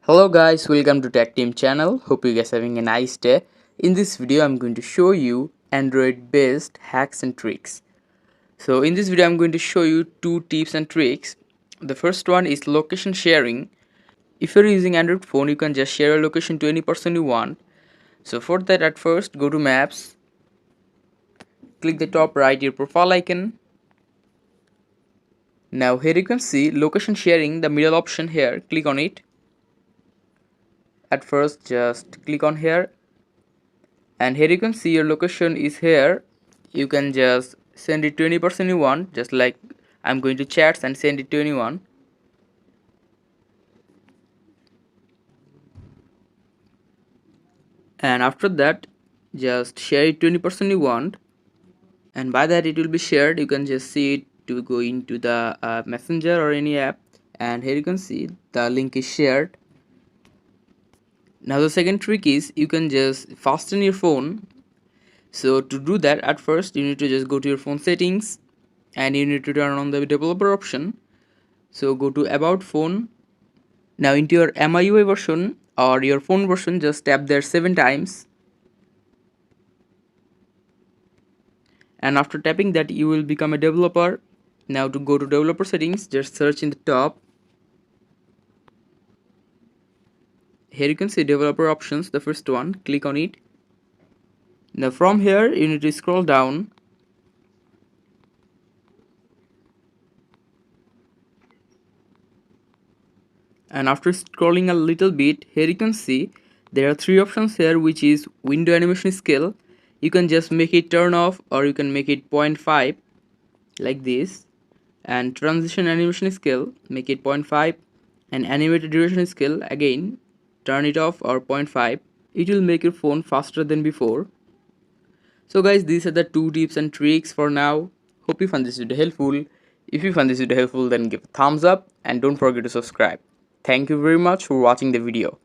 Hello guys, welcome to Tech Team channel. Hope you guys are having a nice day. In this video I'm going to show you Android based hacks and tricks. So in this video I'm going to show you two tips and tricks. The first one is location sharing. If you're using Android phone, you can just share a location to any person you want. So for that, at first go to maps, click the top right your profile icon. Now here you can see location sharing, the middle option here, click on it. At first just click on here, and here you can see your location is here. You can just send it to any person you want, just like I'm going to chats and send it to anyone. And after that, just share it to any person you want, and by that it will be shared. You can just see it to go into the messenger or any app, and here you can see the link is shared. Now the second trick is you can just fasten your phone. So to do that, at first you need to just go to your phone settings and you need to turn on the developer option. So go to about phone. Now into your MIUI version or your phone version, just tap there 7 times, and after tapping that you will become a developer. Now to go to developer settings, just search in the top. Here you can see developer options, the first one, click on it. Now from here you need to scroll down, and after scrolling a little bit, here you can see there are three options here, which is window animation scale. You can just make it turn off or you can make it 0.5 like this, and transition animation scale, make it 0.5, and animated duration scale, again turn it off or 0.5. It will make your phone faster than before. So guys, these are the two tips and tricks for now. Hope you found this video helpful. If you found this video helpful, then give a thumbs up and don't forget to subscribe. Thank you very much for watching the video.